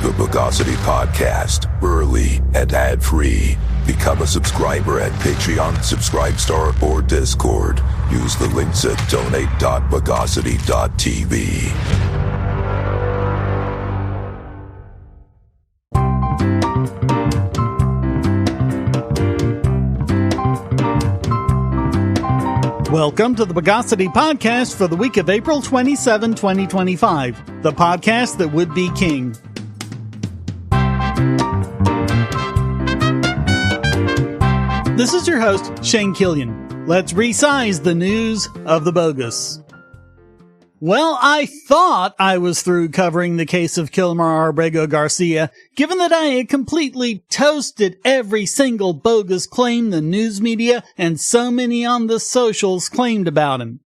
The Bogosity podcast, early and ad-free. Become a subscriber at Patreon, Subscribestar, or Discord. Use the links at donate.bogosity.tv. Welcome to the Bogosity podcast for the week of April 27, 2025, the podcast that would be king. This is your host, Shane Killian. Let's resize the news of the bogus. Well, I thought I was through covering the case of Kilmar Abrego Garcia, given that I had completely toasted every single bogus claim the news media and so many on the socials claimed about him.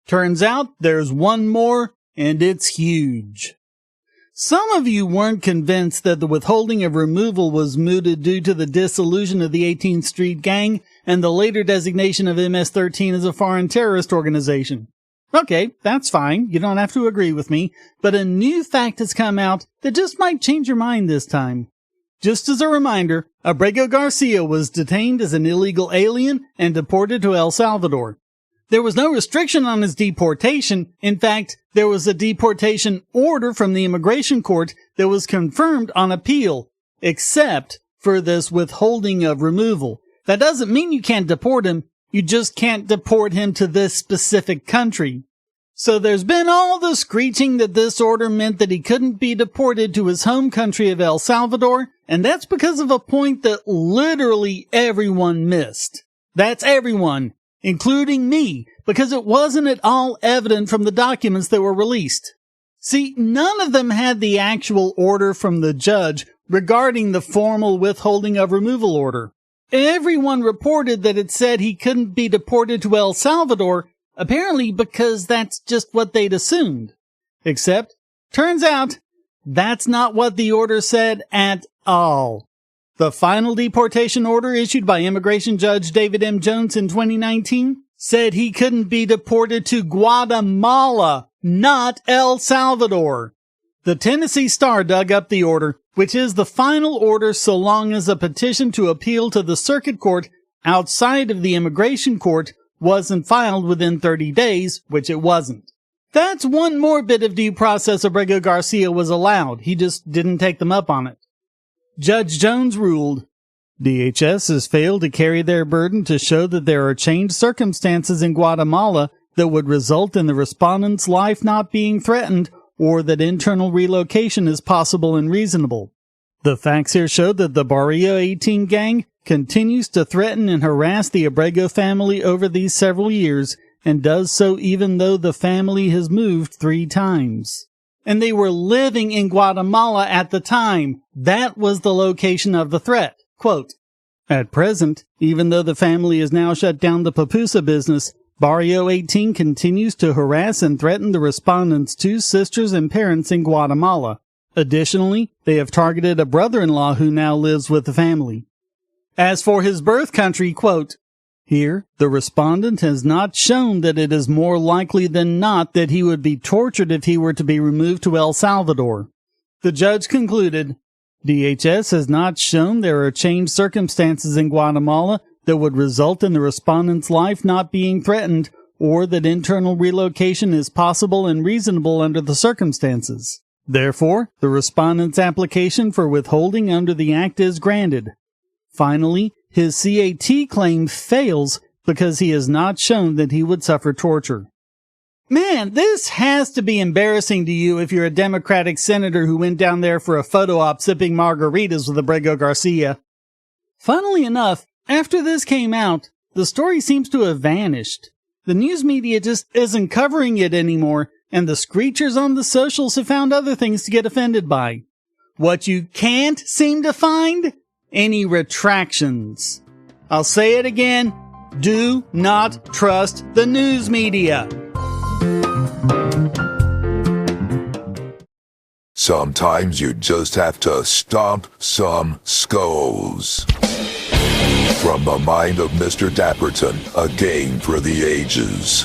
Turns out there's one more, and it's huge. Some of you weren't convinced that the withholding of removal was mooted due to the dissolution of the 18th Street Gang and the later designation of MS-13 as a foreign terrorist organization. Okay, that's fine. You don't have to agree with me. But a new fact has come out that just might change your mind this time. Just as a reminder, Abrego Garcia was detained as an illegal alien and deported to El Salvador. There was no restriction on his deportation. In fact, there was a deportation order from the immigration court that was confirmed on appeal, except for this withholding of removal. That doesn't mean you can't deport him. You just can't deport him to this specific country. So there's been all the screeching that this order meant that he couldn't be deported to his home country of El Salvador, and that's because of a point that literally everyone missed. That's everyone, including me, because it wasn't at all evident from the documents that were released. See, none of them had the actual order from the judge regarding the formal withholding of removal order. Everyone reported that it said he couldn't be deported to El Salvador, apparently because that's just what they'd assumed. Except, turns out, that's not what the order said at all. The final deportation order issued by Immigration Judge David M. Jones in 2019 said he couldn't be deported to Guatemala, not El Salvador. The Tennessee Star dug up the order, which is the final order so long as a petition to appeal to the circuit court outside of the immigration court wasn't filed within 30 days, which it wasn't. That's one more bit of due process Abrego Garcia was allowed. He just didn't take them up on it. Judge Jones ruled, DHS has failed to carry their burden to show that there are changed circumstances in Guatemala that would result in the respondent's life not being threatened or that internal relocation is possible and reasonable. The facts here show that the Barrio 18 gang continues to threaten and harass the Abrego family over these several years, and does so even though the family has moved 3 times. And they were living in Guatemala at the time. That was the location of the threat. Quote, at present, even though the family has now shut down the pupusa business, Barrio 18 continues to harass and threaten the respondent's 2 sisters and parents in Guatemala. Additionally, they have targeted a brother-in-law who now lives with the family. As for his birth country, quote, here, the respondent has not shown that it is more likely than not that he would be tortured if he were to be removed to El Salvador. The judge concluded, DHS has not shown there are changed circumstances in Guatemala that would result in the respondent's life not being threatened, or that internal relocation is possible and reasonable under the circumstances. Therefore, the respondent's application for withholding under the Act is granted. Finally, his CAT claim fails because he has not shown that he would suffer torture. Man, this has to be embarrassing to you if you're a Democratic senator who went down there for a photo op sipping margaritas with Abrego Garcia. Funnily enough, after this came out, the story seems to have vanished. The news media just isn't covering it anymore, and the screechers on the socials have found other things to get offended by. What you can't seem to find? Any retractions. I'll say it again. Do not trust the news media. Sometimes you just have to stomp some skulls. From the mind of Mr. Dapperton, a game for the ages.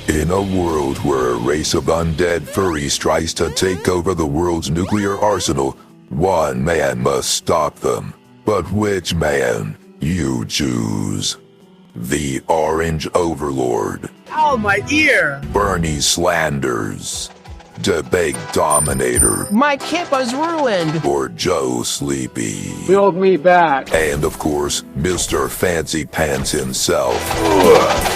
In a world where a race of undead furries tries to take over the world's nuclear arsenal, One man must stop them, but which man? You choose. The Orange Overlord. Oh, my ear! Bernie Slanders. Debate Dominator. My kippa's ruined! Or Joe Sleepy. Build me back. And of course, Mr. Fancy Pants himself.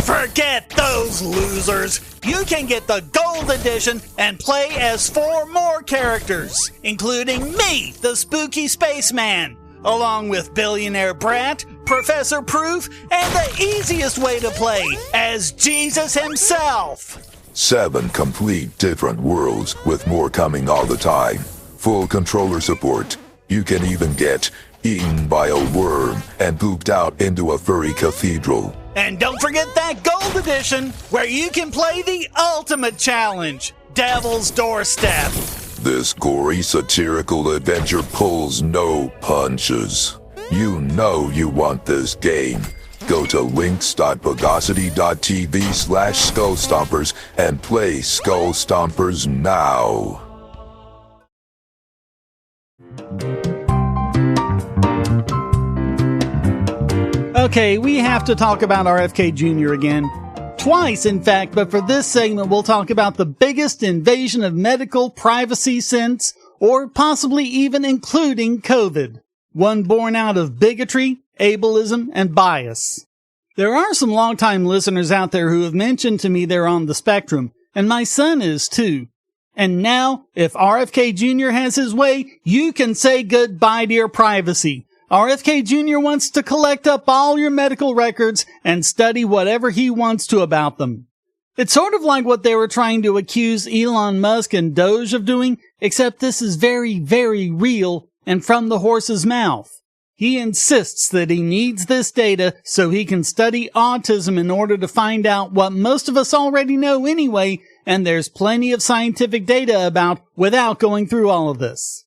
Forget those losers! You can get the Gold Edition and play as 4 more characters, including me, the Spooky Spaceman, along with Billionaire Brat, Professor Proof, and the easiest way to play, as Jesus himself! 7 complete different worlds with more coming all the time. Full controller support. You can even get eaten by a worm and pooped out into a furry cathedral. And don't forget that Gold Edition, where you can play the ultimate challenge, Devil's Doorstep. This gory satirical adventure pulls no punches. You know you want this game. Go to links.bogosity.tv/skullstompers and play Skull Stompers now. Okay, we have to talk about RFK Jr. again. Twice, in fact, but for this segment we'll talk about the biggest invasion of medical privacy since, or possibly even including COVID. One born out of bigotry, ableism, and bias. There are some longtime listeners out there who have mentioned to me they're on the spectrum, and my son is too. And now, if RFK Jr. has his way, you can say goodbye to your privacy. RFK Jr. wants to collect up all your medical records and study whatever he wants to about them. It's sort of like what they were trying to accuse Elon Musk and Doge of doing, except this is very, very real and from the horse's mouth. He insists that he needs this data so he can study autism in order to find out what most of us already know anyway, and there's plenty of scientific data about without going through all of this.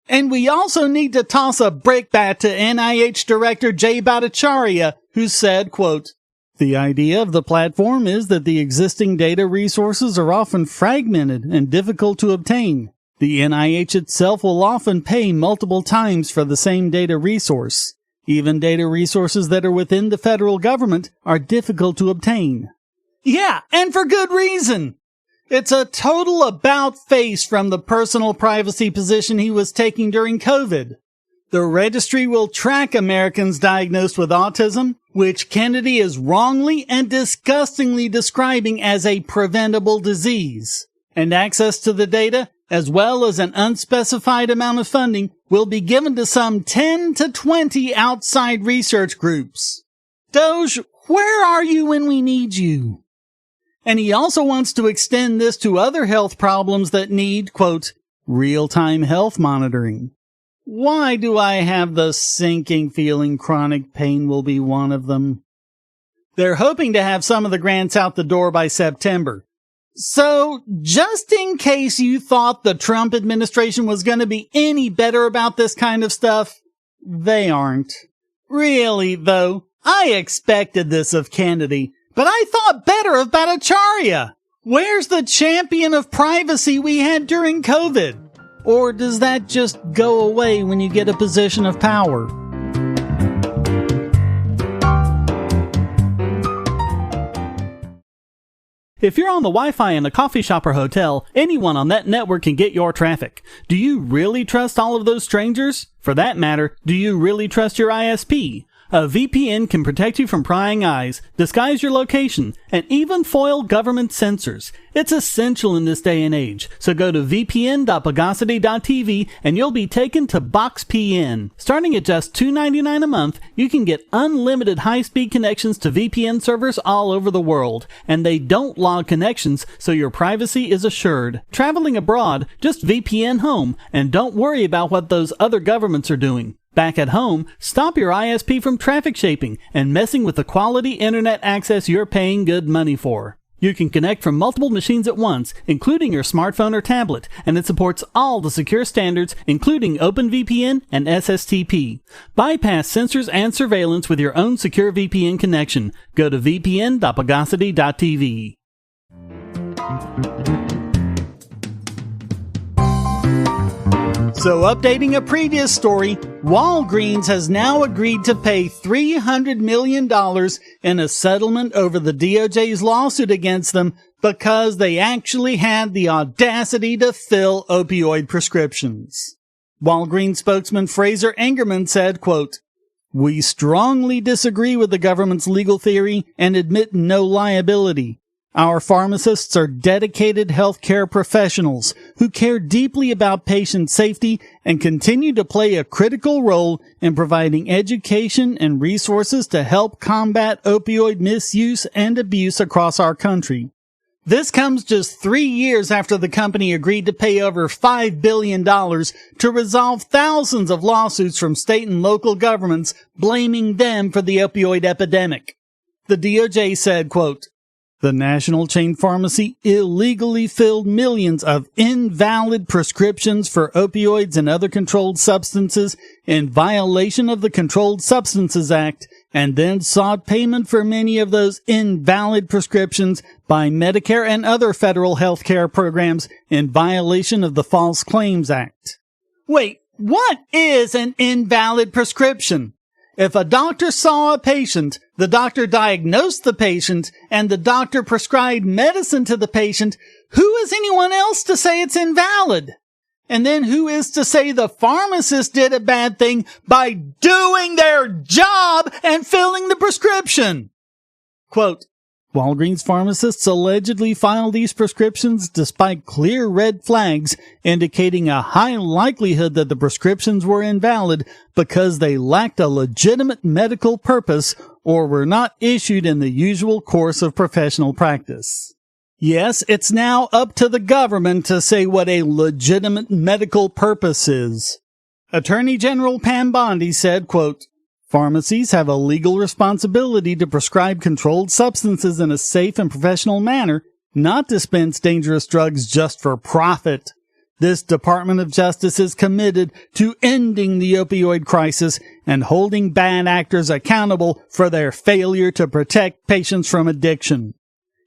And we also need to toss a brickbat to NIH Director Jay Bhattacharya, who said, quote, "The idea of the platform is that the existing data resources are often fragmented and difficult to obtain. The NIH itself will often pay multiple times for the same data resource. Even data resources that are within the federal government are difficult to obtain." Yeah, and for good reason. It's a total about-face from the personal privacy position he was taking during COVID. The registry will track Americans diagnosed with autism, which Kennedy is wrongly and disgustingly describing as a preventable disease. And access to the data, as well as an unspecified amount of funding, will be given to some 10 to 20 outside research groups. Doge, where are you when we need you? And he also wants to extend this to other health problems that need, quote, real-time health monitoring. Why do I have the sinking feeling chronic pain will be one of them? They're hoping to have some of the grants out the door by September. So, just in case you thought the Trump administration was going to be any better about this kind of stuff, they aren't. Really, though, I expected this of Kennedy, but I thought better of Bhattacharya. Where's the champion of privacy we had during COVID? Or does that just go away when you get a position of power? If you're on the Wi-Fi in a coffee shop or hotel, anyone on that network can get your traffic. Do you really trust all of those strangers? For that matter, do you really trust your ISP? A VPN can protect you from prying eyes, disguise your location, and even foil government censors. It's essential in this day and age, so go to vpn.bogosity.tv and you'll be taken to BoxPN. Starting at just $2.99 a month, you can get unlimited high-speed connections to VPN servers all over the world, and they don't log connections, so your privacy is assured. Traveling abroad, just VPN home, and don't worry about what those other governments are doing. Back at home, stop your ISP from traffic shaping and messing with the quality internet access you're paying good money for. You can connect from multiple machines at once, including your smartphone or tablet, and it supports all the secure standards, including OpenVPN and SSTP. Bypass censors and surveillance with your own secure VPN connection. Go to vpn.bogosity.tv. So updating a previous story, Walgreens has now agreed to pay $300 million in a settlement over the DOJ's lawsuit against them because they actually had the audacity to fill opioid prescriptions. Walgreens spokesman Fraser Engerman said, quote, "We strongly disagree with the government's legal theory and admit no liability. Our pharmacists are dedicated healthcare professionals who care deeply about patient safety and continue to play a critical role in providing education and resources to help combat opioid misuse and abuse across our country." This comes just 3 years after the company agreed to pay over $5 billion to resolve thousands of lawsuits from state and local governments blaming them for the opioid epidemic. The DOJ said, quote, "The national chain pharmacy illegally filled millions of invalid prescriptions for opioids and other controlled substances in violation of the Controlled Substances Act, and then sought payment for many of those invalid prescriptions by Medicare and other federal health care programs in violation of the False Claims Act." Wait, what is an invalid prescription? If a doctor saw a patient, the doctor diagnosed the patient, and the doctor prescribed medicine to the patient, who is anyone else to say it's invalid? And then who is to say the pharmacist did a bad thing by doing their job and filling the prescription? Quote, "Walgreens pharmacists allegedly filed these prescriptions despite clear red flags indicating a high likelihood that the prescriptions were invalid because they lacked a legitimate medical purpose or were not issued in the usual course of professional practice." Yes, it's now up to the government to say what a legitimate medical purpose is. Attorney General Pam Bondi said, quote, "Pharmacies have a legal responsibility to prescribe controlled substances in a safe and professional manner, not dispense dangerous drugs just for profit. This Department of Justice is committed to ending the opioid crisis and holding bad actors accountable for their failure to protect patients from addiction."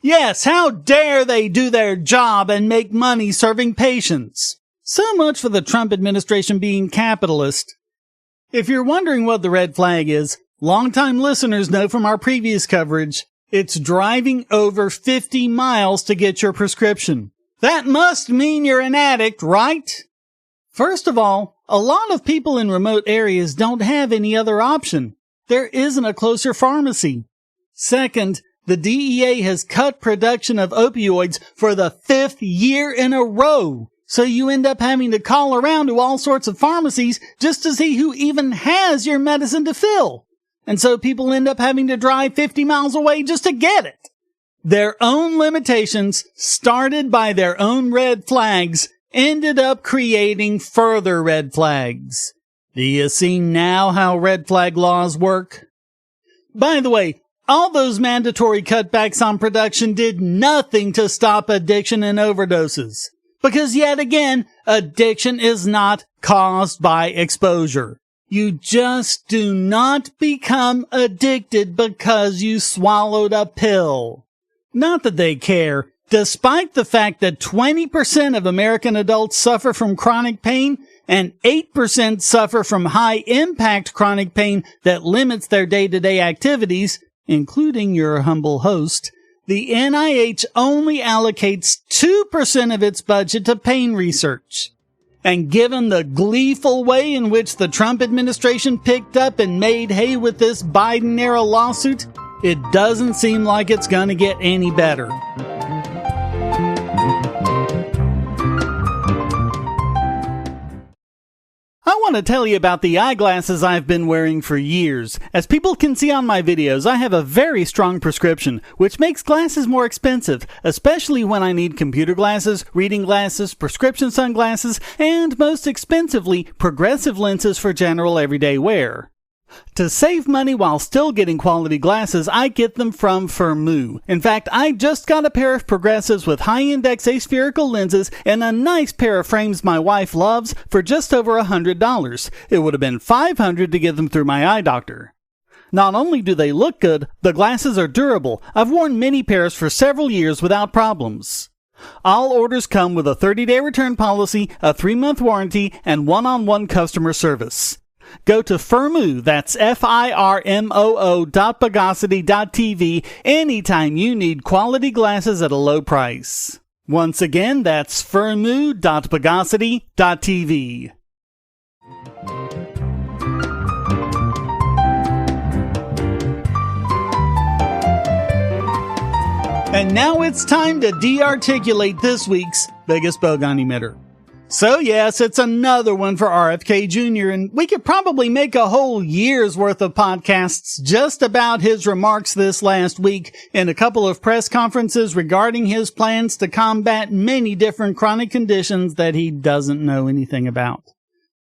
Yes, how dare they do their job and make money serving patients? So much for the Trump administration being capitalist. If you're wondering what the red flag is, longtime listeners know from our previous coverage, it's driving over 50 miles to get your prescription. That must mean you're an addict, right? First of all, a lot of people in remote areas don't have any other option. There isn't a closer pharmacy. Second, the DEA has cut production of opioids for the 5th year in a row. So you end up having to call around to all sorts of pharmacies just to see who even has your medicine to fill. And so people end up having to drive 50 miles away just to get it. Their own limitations, started by their own red flags, ended up creating further red flags. Do you see now how red flag laws work? By the way, all those mandatory cutbacks on production did nothing to stop addiction and overdoses. Because yet again, addiction is not caused by exposure. You just do not become addicted because you swallowed a pill. Not that they care. Despite the fact that 20% of American adults suffer from chronic pain and 8% suffer from high-impact chronic pain that limits their day-to-day activities, including your humble host, the NIH only allocates 2% of its budget to pain research. And given the gleeful way in which the Trump administration picked up and made hay with this Biden-era lawsuit, it doesn't seem like it's gonna get any better. I want to tell you about the eyeglasses I've been wearing for years. As people can see on my videos, I have a very strong prescription, which makes glasses more expensive, especially when I need computer glasses, reading glasses, prescription sunglasses, and most expensively, progressive lenses for general everyday wear. To save money while still getting quality glasses, I get them from Firmoo. In fact, I just got a pair of progressives with high-index aspherical lenses and a nice pair of frames my wife loves for just over $100. It would have been $500 to get them through my eye doctor. Not only do they look good, the glasses are durable. I've worn many pairs for several years without problems. All orders come with a 30-day return policy, a 3-month warranty, and one-on-one customer service. Go to Firmoo, that's FIRMOO.Bogosity.tv anytime you need quality glasses at a low price. Once again, that's Firmoo.Bogosity.tv. And now it's time to de-articulate this week's biggest Bogon emitter. So yes, it's another one for RFK Jr., and we could probably make a whole year's worth of podcasts just about his remarks this last week in a couple of press conferences regarding his plans to combat many different chronic conditions that he doesn't know anything about.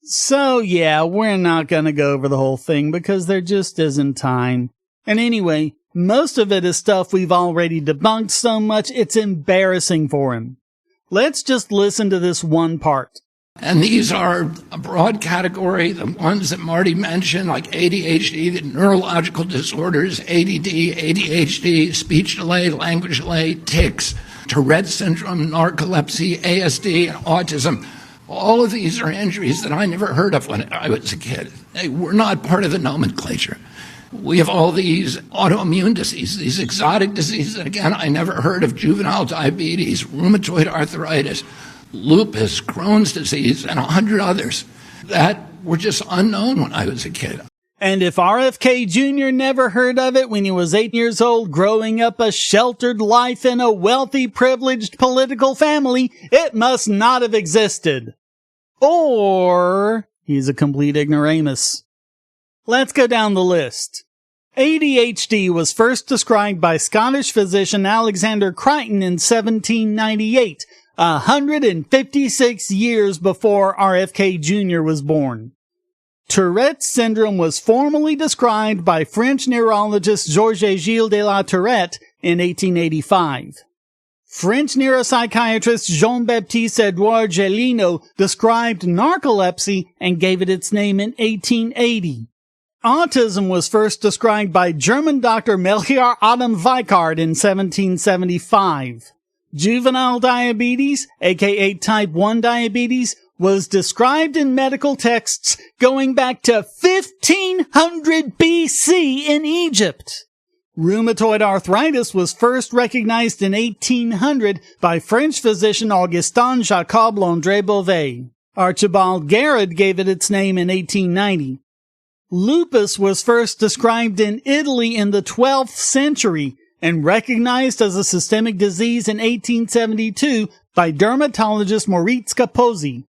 So yeah, we're not gonna go over the whole thing because there just isn't time. And anyway, most of it is stuff we've already debunked so much it's embarrassing for him. Let's just listen to this one part. And these are a broad category, the ones that Marty mentioned, like ADHD, the neurological disorders, ADD, ADHD, speech delay, language delay, tics, Tourette syndrome, narcolepsy, ASD, and autism. All of these are injuries that I never heard of when I was a kid. They were not part of the nomenclature. We have all these autoimmune diseases, these exotic diseases. Again, I never heard of juvenile diabetes, rheumatoid arthritis, lupus, Crohn's disease, and 100 others that were just unknown when I was a kid. And if RFK Jr. never heard of it when he was 8 years old, growing up a sheltered life in a wealthy, privileged political family, it must not have existed. Or he's a complete ignoramus. Let's go down the list. ADHD was first described by Scottish physician Alexander Crichton in 1798, 156 years before RFK Jr. was born. Tourette syndrome was formally described by French neurologist Georges Gilles de la Tourette in 1885. French neuropsychiatrist Jean-Baptiste Edouard Gélineau described narcolepsy and gave it its name in 1880. Autism was first described by German doctor Melchior Adam Weikart in 1775. Juvenile diabetes, aka type 1 diabetes, was described in medical texts going back to 1500 BC in Egypt. Rheumatoid arthritis was first recognized in 1800 by French physician Augustin Jacob Landré Beauvais. Archibald Garrod gave it its name in 1890. Lupus was first described in Italy in the 12th century and recognized as a systemic disease in 1872 by dermatologist Moritz Kaposi.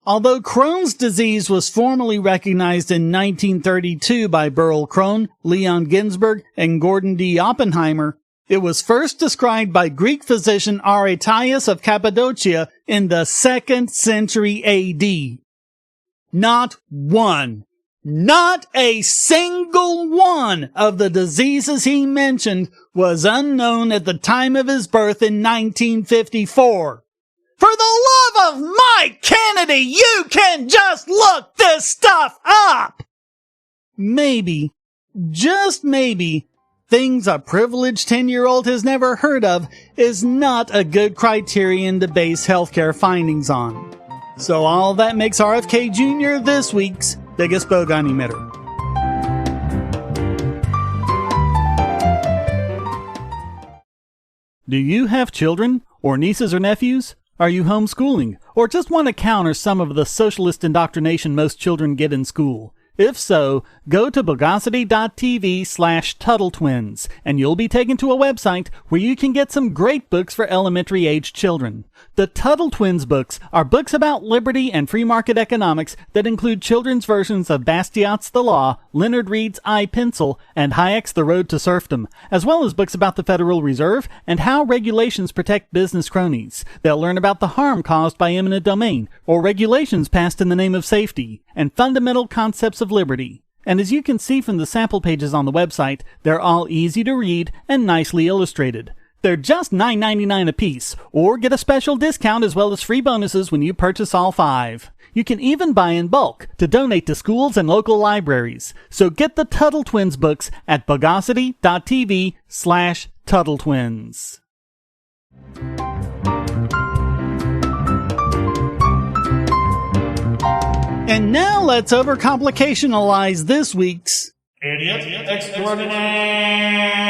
Although Crohn's disease was formally recognized in 1932 by Burl Crohn, Leon Ginsberg, and Gordon D. Oppenheimer, it was first described by Greek physician Aretaeus of Cappadocia in the 2nd century AD. Not a single one of the diseases he mentioned was unknown at the time of his birth in 1954. For the love of Mike Kennedy, you can just look this stuff up! Maybe, just maybe, things a privileged 10-year-old has never heard of is not a good criterion to base healthcare findings on. So all that makes RFK Jr. this week's biggest Bogon emitter. Do you have children, or nieces or nephews? Are you homeschooling, or just want to counter some of the socialist indoctrination most children get in school? If so, go to Bogosity.tv/TuttleTwins, and you'll be taken to a website where you can get some great books for elementary-aged children. The Tuttle Twins books are books about liberty and free market economics that include children's versions of Bastiat's The Law, Leonard Read's I, Pencil, and Hayek's The Road to Serfdom, as well as books about the Federal Reserve and how regulations protect business cronies. They'll learn about the harm caused by eminent domain, or regulations passed in the name of safety, and fundamental concepts of liberty. And as you can see from the sample pages on the website, they're all easy to read and nicely illustrated. They're just $9.99 a piece, or get a special discount as well as free bonuses when you purchase all 5. You can even buy in bulk to donate to schools and local libraries. So get the Tuttle Twins books at Bogosity.tv/TuttleTwins. And now let's overcomplicationalize this week's Idiot Extraordinaire!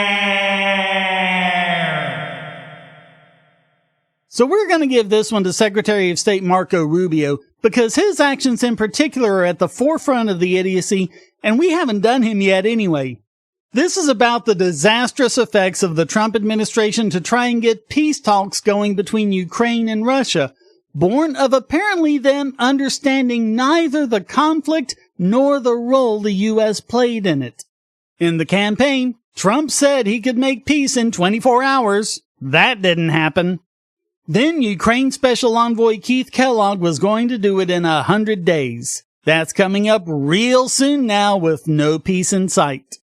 So we're going to give this one to Secretary of State Marco Rubio because his actions in particular are at the forefront of the idiocy, and we haven't done him yet anyway. This is about the disastrous effects of the Trump administration to try and get peace talks going between Ukraine and Russia, born of apparently them understanding neither the conflict nor the role the U.S. played in it. In the campaign, Trump said he could make peace in 24 hours. That didn't happen. Then Ukraine Special Envoy Keith Kellogg was going to do it in 100 days. That's coming up real soon now with no peace in sight.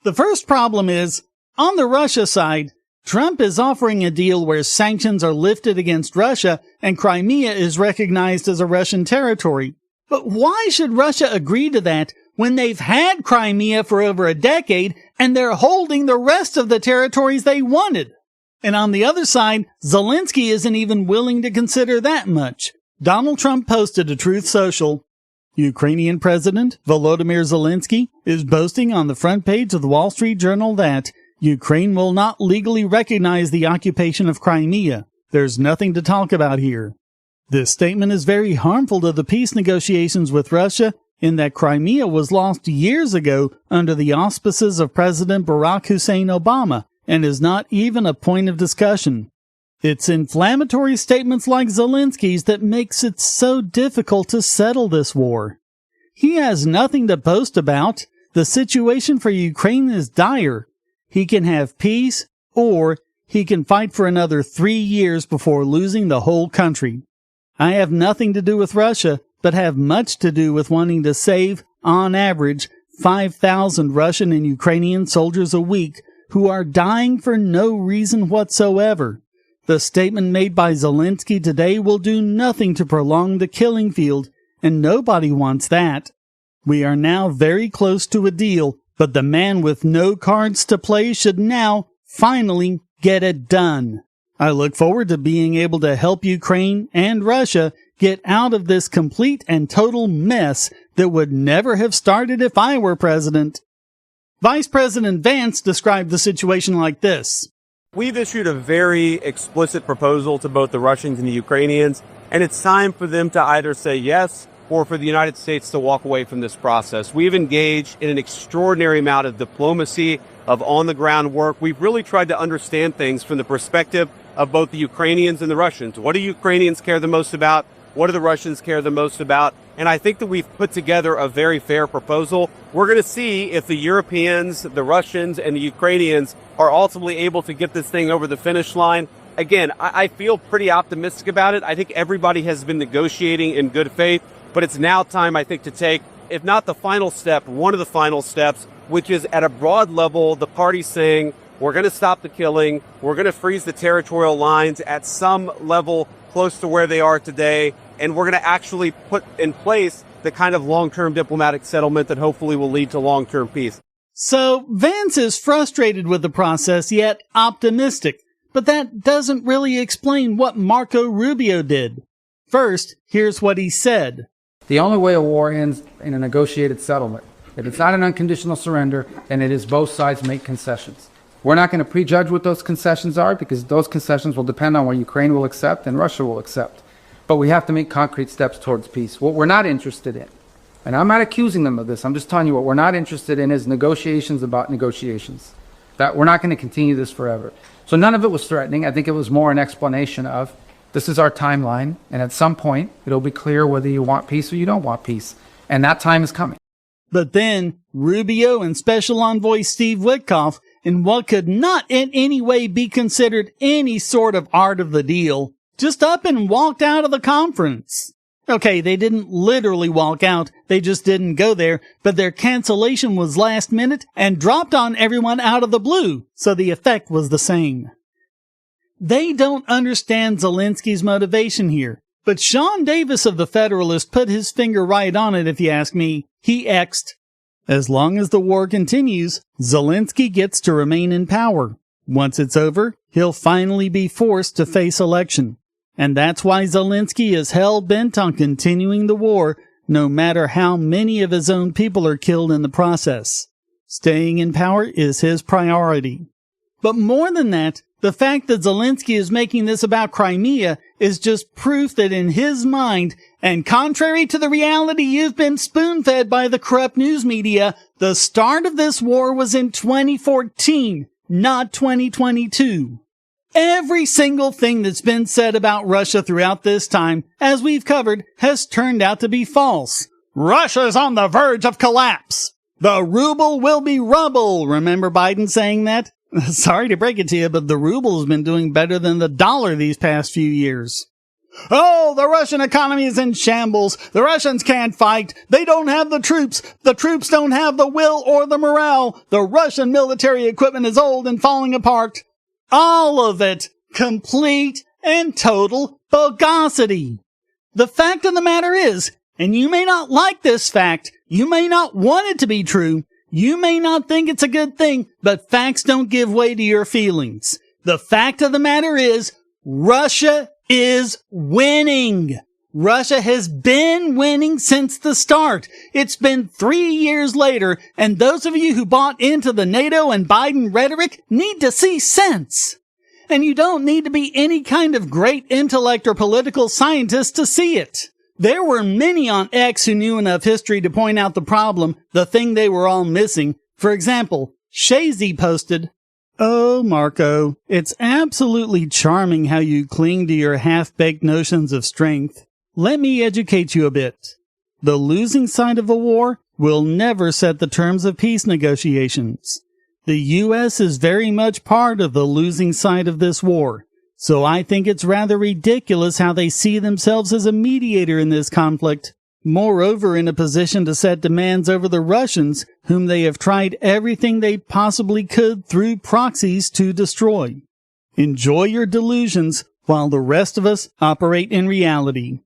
The first problem is, on the Russia side, Trump is offering a deal where sanctions are lifted against Russia and Crimea is recognized as a Russian territory. But why should Russia agree to that when they've had Crimea for over a decade and they're holding the rest of the territories they wanted? And on the other side, Zelensky isn't even willing to consider that much. Donald Trump posted to Truth Social, Ukrainian President Volodymyr Zelensky is boasting on the front page of the Wall Street Journal that Ukraine will not legally recognize the occupation of Crimea. There's nothing to talk about here. This statement is very harmful to the peace negotiations with Russia in that Crimea was lost years ago under the auspices of President Barack Hussein Obama and is not even a point of discussion. It's inflammatory statements like Zelensky's that makes it so difficult to settle this war. He has nothing to boast about. The situation for Ukraine is dire. He can have peace, or he can fight for another 3 years before losing the whole country. I have nothing to do with Russia, but have much to do with wanting to save, on average, 5,000 Russian and Ukrainian soldiers a week who are dying for no reason whatsoever. The statement made by Zelensky today will do nothing to prolong the killing field, and nobody wants that. We are now very close to a deal, but the man with no cards to play should now, finally, get it done. I look forward to being able to help Ukraine and Russia get out of this complete and total mess that would never have started if I were president. Vice President Vance described the situation like this. We've issued a very explicit proposal to both the Russians and the Ukrainians, and it's time for them to either say yes or for the United States to walk away from this process. We've engaged in an extraordinary amount of diplomacy, of on-the-ground work. We've really tried to understand things from the perspective of both the Ukrainians and the Russians. What do Ukrainians care the most about? What do the Russians care the most about? And I think that we've put together a very fair proposal. We're going to see if the Europeans, the Russians, and the Ukrainians are ultimately able to get this thing over the finish line. Again, I feel pretty optimistic about it. I think everybody has been negotiating in good faith, but it's now time, I think, to take, if not the final step, one of the final steps, which is at a broad level, the parties saying, we're going to stop the killing, we're going to freeze the territorial lines at some level close to where they are today, and we're going to actually put in place the kind of long-term diplomatic settlement that hopefully will lead to long-term peace. So Vance is frustrated with the process, yet optimistic. But that doesn't really explain what Marco Rubio did. First, here's what he said. The only way a war ends in a negotiated settlement. If it's not an unconditional surrender, then it is both sides make concessions. We're not going to prejudge what those concessions are because those concessions will depend on what Ukraine will accept and Russia will accept. But we have to make concrete steps towards peace. What we're not interested in, and I'm not accusing them of this, I'm just telling you what we're not interested in is negotiations about negotiations. That we're not going to continue this forever. So none of it was threatening. I think it was more an explanation of this is our timeline, and at some point it'll be clear whether you want peace or you don't want peace. And that time is coming. But then Rubio and Special Envoy Steve Witkoff, in what could not in any way be considered any sort of art of the deal, just up and walked out of the conference. Okay, they didn't literally walk out, they just didn't go there, but their cancellation was last minute and dropped on everyone out of the blue, so the effect was the same. They don't understand Zelensky's motivation here, but Sean Davis of The Federalist put his finger right on it if you ask me. He X'd. As long as the war continues, Zelensky gets to remain in power. Once it's over, he'll finally be forced to face election. And that's why Zelensky is hell-bent on continuing the war, no matter how many of his own people are killed in the process. Staying in power is his priority. But more than that, the fact that Zelensky is making this about Crimea is just proof that in his mind, and contrary to the reality you've been spoon-fed by the corrupt news media, the start of this war was in 2014, not 2022. Every single thing that's been said about Russia throughout this time, as we've covered, has turned out to be false. Russia's on the verge of collapse. The ruble will be rubble. Remember Biden saying that? Sorry to break it to you, but the ruble has been doing better than the dollar these past few years. Oh, the Russian economy is in shambles. The Russians can't fight. They don't have the troops. The troops don't have the will or the morale. The Russian military equipment is old and falling apart. All of it complete and total bogosity. The fact of the matter is, and you may not like this fact, you may not want it to be true, you may not think it's a good thing, but facts don't give way to your feelings. The fact of the matter is, Russia is winning. Russia has been winning since the start. It's been 3 years later, and those of you who bought into the NATO and Biden rhetoric need to see sense. And you don't need to be any kind of great intellect or political scientist to see it. There were many on X who knew enough history to point out the problem, the thing they were all missing. For example, Shazy posted, "Oh, Marco, it's absolutely charming how you cling to your half-baked notions of strength. Let me educate you a bit. The losing side of a war will never set the terms of peace negotiations. The U.S. is very much part of the losing side of this war. So I think it's rather ridiculous how they see themselves as a mediator in this conflict, moreover in a position to set demands over the Russians, whom they have tried everything they possibly could through proxies to destroy. Enjoy your delusions while the rest of us operate in reality."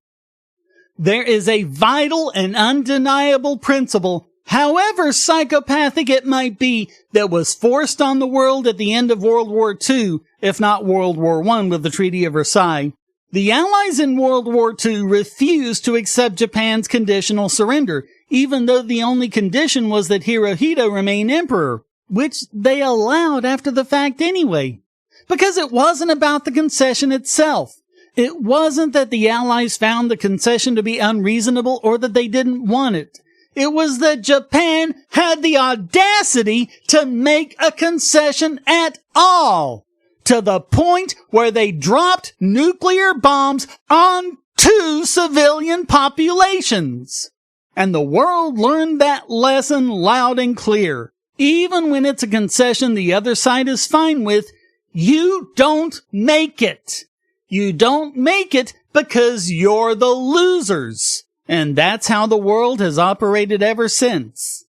There is a vital and undeniable principle, however psychopathic it might be, that was forced on the world at the end of World War II, if not World War I with the Treaty of Versailles. The Allies in World War II refused to accept Japan's conditional surrender, even though the only condition was that Hirohito remain emperor, which they allowed after the fact anyway. Because it wasn't about the concession itself. It wasn't that the Allies found the concession to be unreasonable or that they didn't want it. It was that Japan had the audacity to make a concession at all, to the point where they dropped nuclear bombs on 2 civilian populations. And the world learned that lesson loud and clear. Even when it's a concession the other side is fine with, you don't make it. You don't make it because you're the losers. And that's how the world has operated ever since.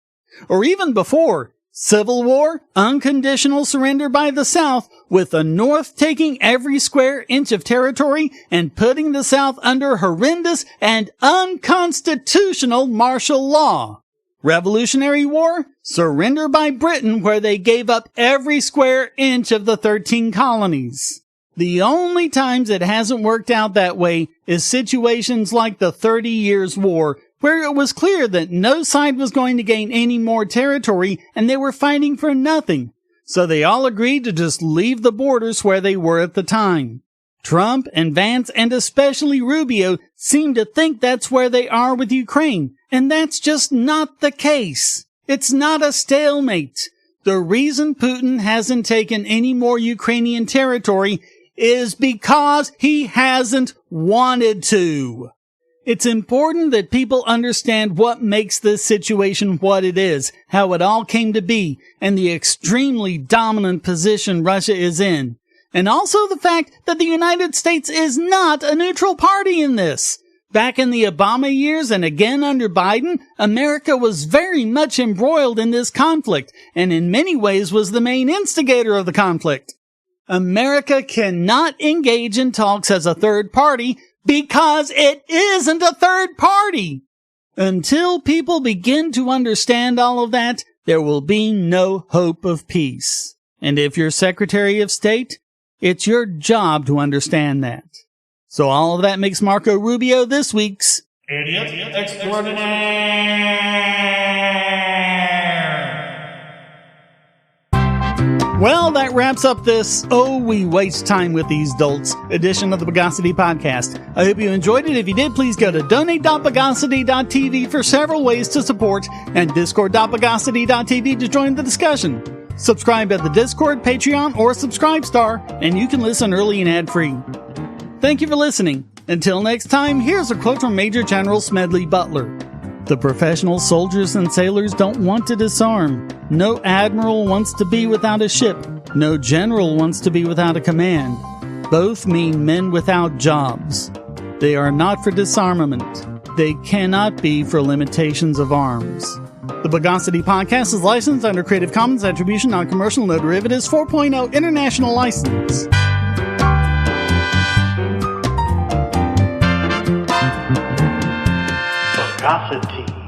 Or even before, civil war, unconditional surrender by the South, with the North taking every square inch of territory and putting the South under horrendous and unconstitutional martial law. Revolutionary War, surrender by Britain where they gave up every square inch of the 13 colonies. The only times it hasn't worked out that way is situations like the 30 Years' War, where it was clear that no side was going to gain any more territory and they were fighting for nothing. So they all agreed to just leave the borders where they were at the time. Trump and Vance and especially Rubio seem to think that's where they are with Ukraine, and that's just not the case. It's not a stalemate. The reason Putin hasn't taken any more Ukrainian territory is because he hasn't wanted to. It's important that people understand what makes this situation what it is, how it all came to be, and the extremely dominant position Russia is in. And also the fact that the United States is not a neutral party in this. Back in the Obama years and again under Biden, America was very much embroiled in this conflict, and in many ways was the main instigator of the conflict. America cannot engage in talks as a third party because it isn't a third party. Until people begin to understand all of that, there will be no hope of peace. And if you're Secretary of State, it's your job to understand that. So all of that makes Marco Rubio this week's Idiot Extraordinaire! Well, that wraps up this "Oh, we waste time with these dolts" edition of the Bogosity podcast. I hope you enjoyed it. If you did, please go to donate.bogosity.tv for several ways to support, and discord.bogosity.tv to join the discussion. Subscribe at the Discord, Patreon, or Subscribe Star, and you can listen early and ad-free. Thank you for listening. Until next time, here's a quote from Major General Smedley Butler. "The professional soldiers and sailors don't want to disarm. No admiral wants to be without a ship. No general wants to be without a command. Both mean men without jobs. They are not for disarmament. They cannot be for limitations of arms." The Bogosity podcast is licensed under Creative Commons Attribution Non-Commercial No Derivatives 4.0 International License. Bogosity.